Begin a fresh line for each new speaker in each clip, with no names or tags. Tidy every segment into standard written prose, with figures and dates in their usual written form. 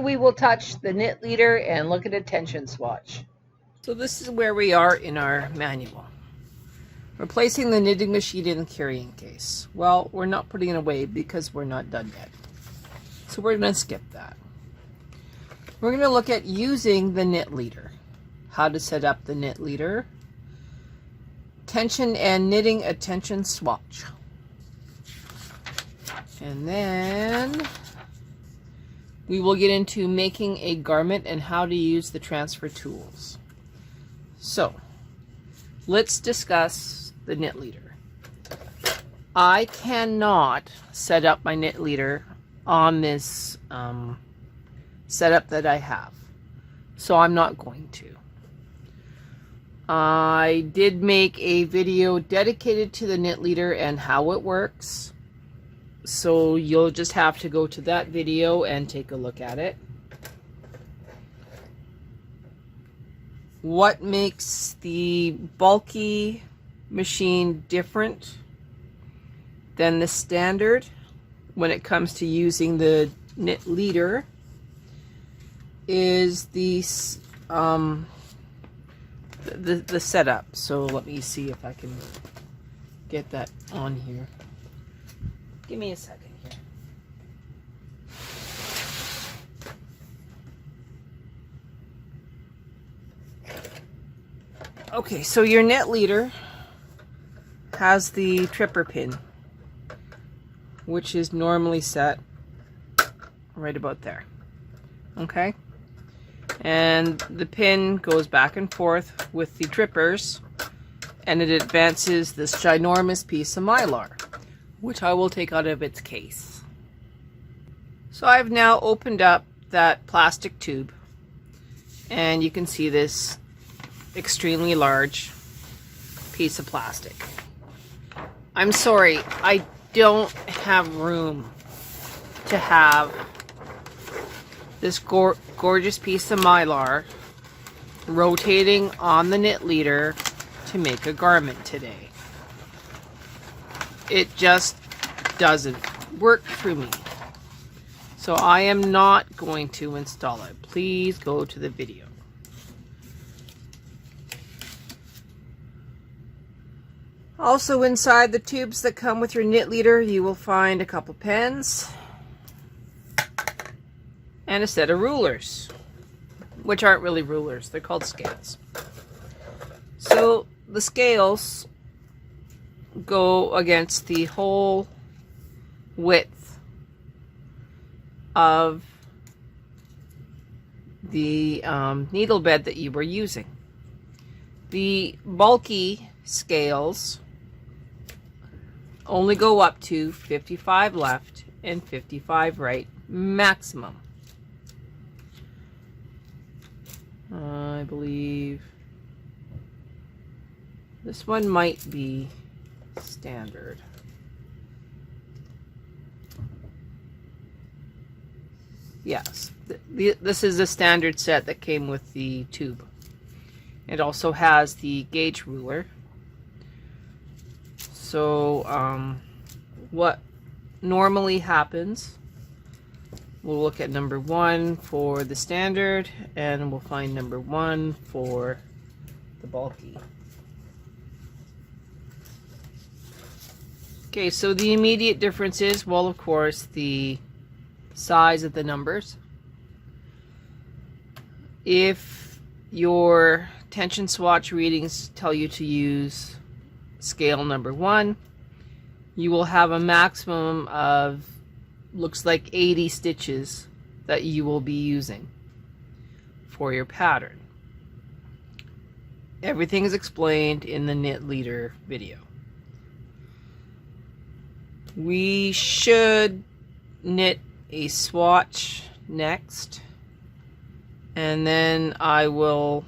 we will touch the knit leader and look at a tension swatch.
So this is where we are in our manual. We're placing the knitting machine in the carrying case. Well, we're not putting it away because we're not done yet. So we're going to skip that. We're going to look at using the knit leader. How to set up the knit leader. Tension and knitting a tension swatch. And then we will get into making a garment and how to use the transfer tools. So let's discuss the knit leader. I cannot set up my knit leader on this setup that I have, so I'm not going to. I did make a video dedicated to the knit leader and how it works, so you'll just have to go to that video and take a look at it. What makes the bulky machine different than the standard when it comes to using the knit leader is the setup. So let me see if I can get that on here. Give me a second here. Okay, so your knit leader has the tripper pin, which is normally set right about there. Okay? And the pin goes back and forth with the trippers, and it advances this ginormous piece of mylar, which I will take out of its case. So I've now opened up that plastic tube, and you can see this extremely large piece of plastic. I'm sorry, I don't have room to have this gorgeous piece of mylar rotating on the knit leader to make a garment today. It just doesn't work for me. So I am not going to install it. Please go to the video. Also inside the tubes that come with your knit leader, you will find a couple pens and a set of rulers, which aren't really rulers, they're called scales. So the scales go against the whole width of the needle bed that you were using. The bulky scales only go up to 55 left and 55 right maximum. I believe this one might be standard. Yes, this is a standard set that came with the tube. It also has the gauge ruler. So what normally happens, we'll look at number 1 for the standard, and we'll find number 1 for the bulky. Okay, so the immediate difference is, well, of course, the size of the numbers. If your tension swatch readings tell you to use scale number 1, you will have a maximum of, looks like 80 stitches that you will be using for your pattern. Everything is explained in the knit leader video. We should knit a swatch next, and then I will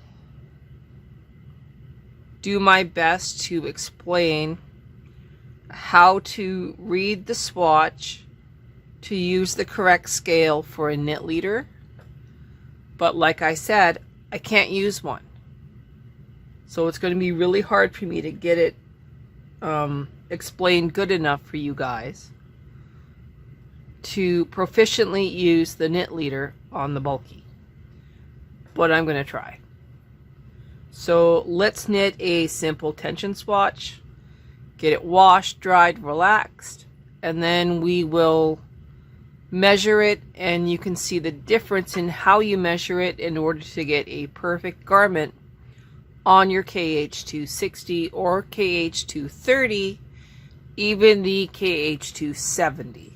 do my best to explain how to read the swatch to use the correct scale for a knit leader. But like I said, I can't use one. So it's going to be really hard for me to get it explained good enough for you guys to proficiently use the knit leader on the bulky, but I'm going to try. So let's knit a simple tension swatch, get it washed, dried, relaxed, and then we will measure it, and you can see the difference in how you measure it in order to get a perfect garment on your KH260 or KH230, even the KH270.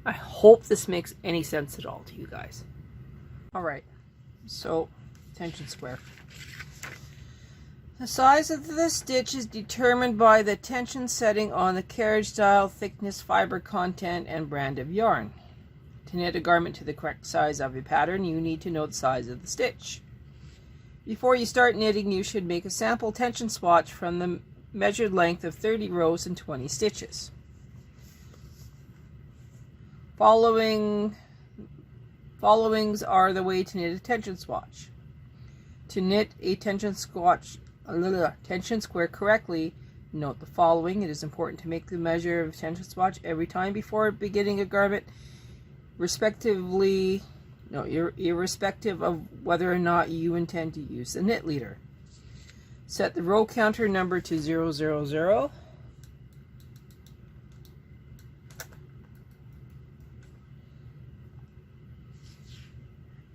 I hope this makes any sense at all to you guys. All right, so tension square. The size of the stitch is determined by the tension setting on the carriage style, thickness, fiber content, and brand of yarn. To knit a garment to the correct size of a pattern, you need to know the size of the stitch. Before you start knitting, you should make a sample tension swatch from the measured length of 30 rows and 20 stitches. Followings are the way to knit a tension swatch. To knit a tension square correctly, note the following. It is important to make the measure of tension swatch every time before beginning a garment, irrespective of whether or not you intend to use the knit leader. Set the row counter number to 000.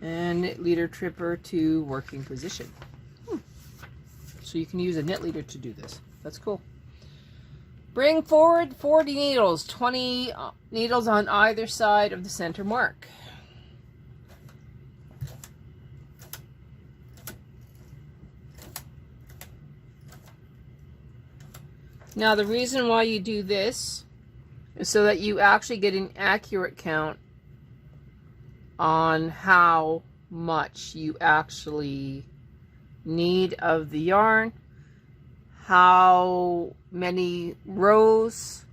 And knit leader tripper to working position. So you can use a knit leader to do this. That's cool. Bring forward 40 needles, 20 needles on either side of the center mark. Now the reason why you do this is so that you actually get an accurate count on how much you actually need of the yarn, how many rows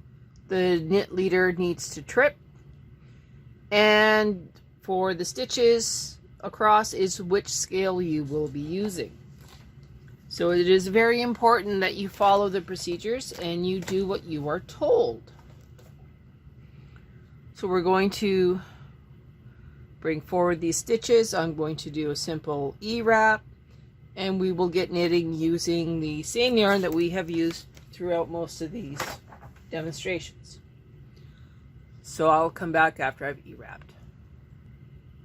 the knit leader needs to trip, and for the stitches across is which scale you will be using. So it is very important that you follow the procedures and you do what you are told. So we're going to bring forward these stitches. I'm going to do a simple E-wrap, and we will get knitting using the same yarn that we have used throughout most of these demonstrations. So I'll come back after I've E-wrapped.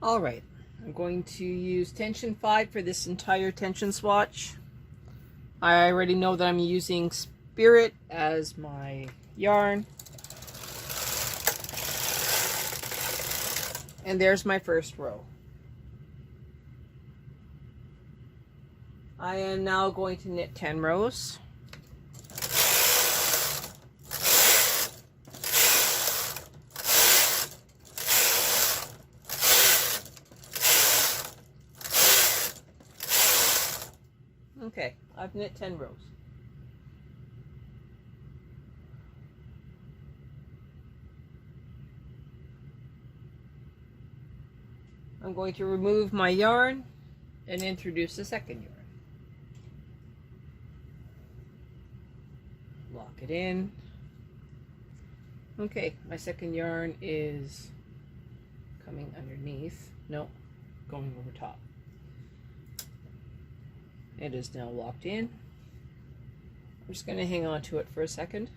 All right, I'm going to use tension 5 for this entire tension swatch. I already know that I'm using Spirit as my yarn. And there's my first row. I am now going to knit 10 rows. Okay, I've knit 10 rows. I'm going to remove my yarn and introduce the second yarn. Lock it in. Okay, my second yarn is coming underneath. No, going over top. It is now locked in. I'm just going to hang on to it for a second.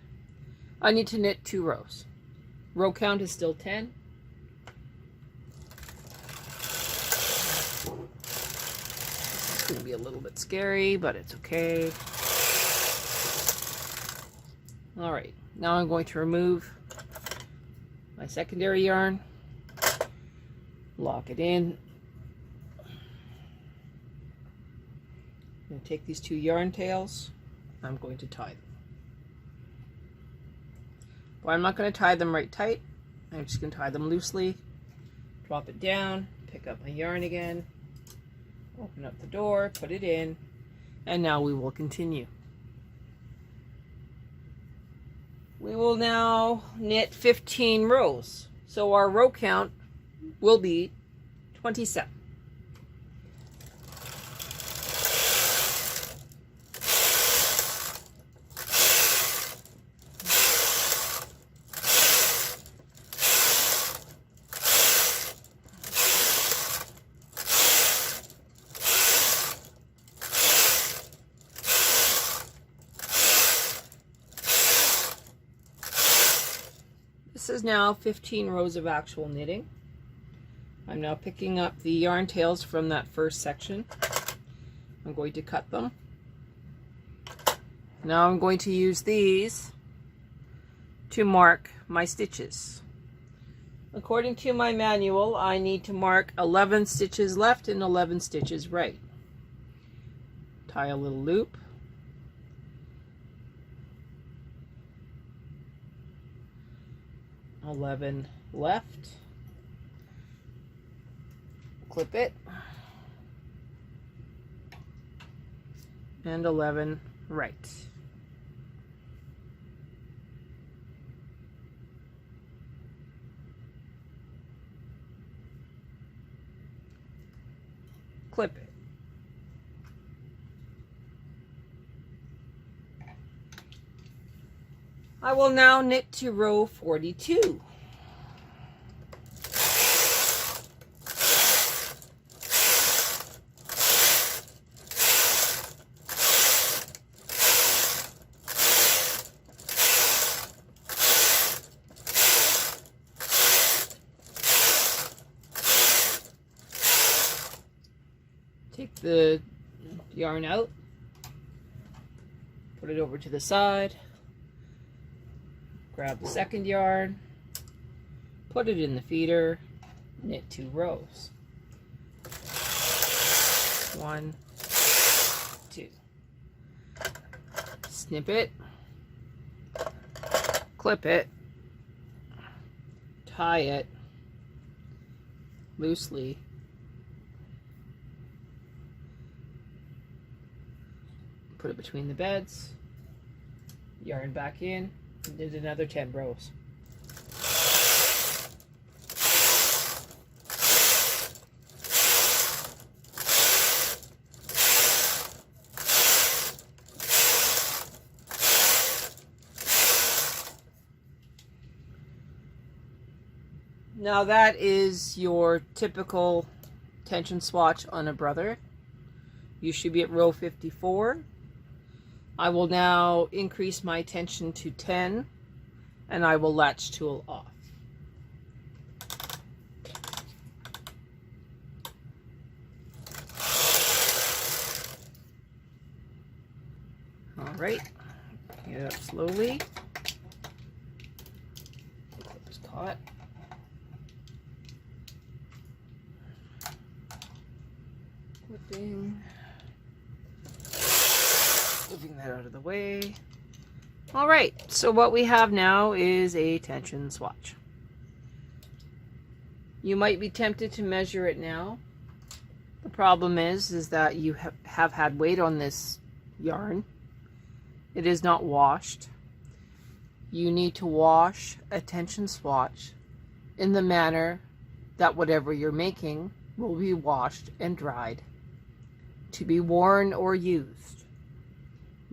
I need to knit 2 rows. Row count is still 10. It's going to be a little bit scary, but it's okay. All right, now I'm going to remove my secondary yarn, lock it in. I'm going to take these 2 yarn tails. I'm going to tie them. But I'm not going to tie them right tight. I'm just going to tie them loosely. Drop it down, pick up my yarn again, open up the door, put it in, and now we will continue. We will now knit 15 rows. So our row count will be 27. This is now 15 rows of actual knitting. I'm now picking up the yarn tails from that first section. I'm going to cut them. Now I'm going to use these to mark my stitches. According to my manual, I need to mark 11 stitches left and 11 stitches right. Tie a little loop. "11 left." Clip it. And 11 right. Clip it. I will now knit to row 42. Take the yarn out, put it over to the side, grab the second yarn, put it in the feeder, knit 2 rows. 1, 2. Snip it, clip it, tie it loosely, put it between the beds, yarn back in, and did another 10 rows. Now that is your typical tension swatch on a brother. You should be at row 54. I will now increase my tension to 10 and I will latch tool off. All right, get it up slowly. It's caught. Flipping. Moving that out of the way. All right, so what we have now is a tension swatch. You might be tempted to measure it now. The problem is that you have had weight on this yarn. It is not washed. You need to wash a tension swatch in the manner that whatever you're making will be washed and dried to be worn or used.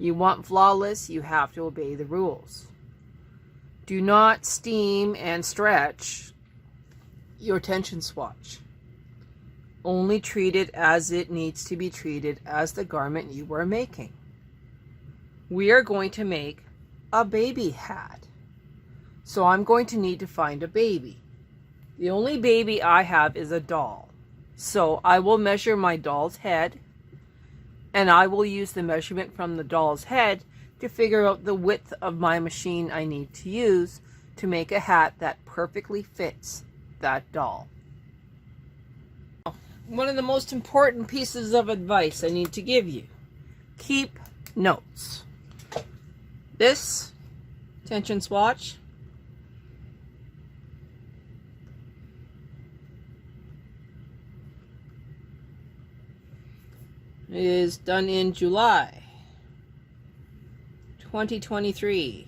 You want flawless, you have to obey the rules. Do not steam and stretch your tension swatch. Only treat it as it needs to be treated as the garment you are making. We are going to make a baby hat. So I'm going to need to find a baby. The only baby I have is a doll. So I will measure my doll's head, and I will use the measurement from the doll's head to figure out the width of my machine I need to use to make a hat that perfectly fits that doll. One of the most important pieces of advice I need to give you: keep notes. This tension swatch is done in July 2023.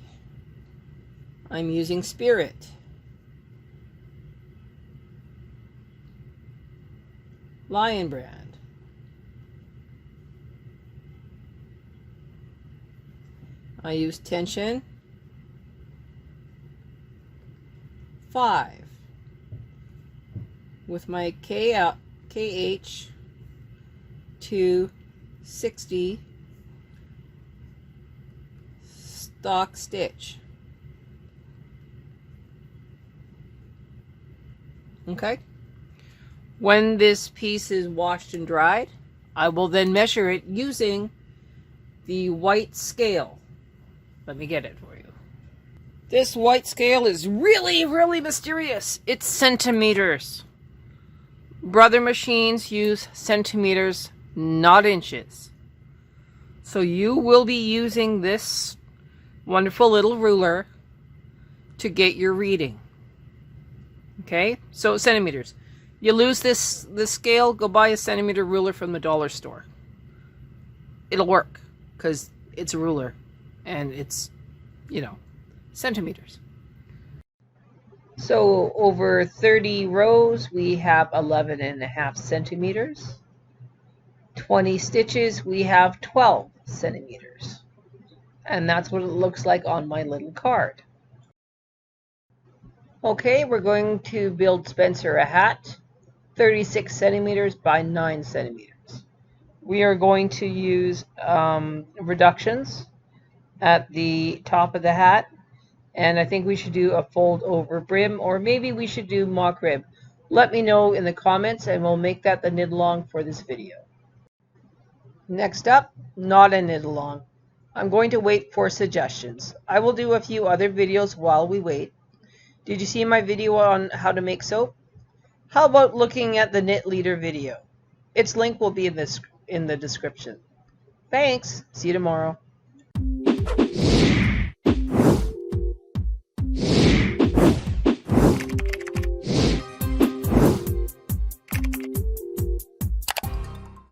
I'm using Spirit. Lion brand. I use tension 5 with my KH 260 stock stitch. Okay? When this piece is washed and dried, I will then measure it using the white scale. Let me get it for you. This white scale is really, really mysterious. It's centimeters. Brother machines use centimeters, not inches. So you will be using this wonderful little ruler to get your reading. Okay, so centimeters. You lose this scale, go buy a centimeter ruler from the dollar store. It'll work because it's a ruler and it's, centimeters.
So over 30 rows, we have 11.5 centimeters. 20 stitches, we have 12 centimeters. And that's what it looks like on my little card. Okay, we're going to build Spencer a hat, 36 centimeters by 9 centimeters. We are going to use reductions at the top of the hat, and I think we should do a fold over brim, or maybe we should do mock rib. Let me know in the comments and we'll make that the knit along for this video. Next up, not a knit along. I'm going to wait for suggestions. I will do a few other videos while we wait. Did you see my video on how to make soap? How about looking at the Knit Leader video? Its link will be in the description. Thanks. See you tomorrow.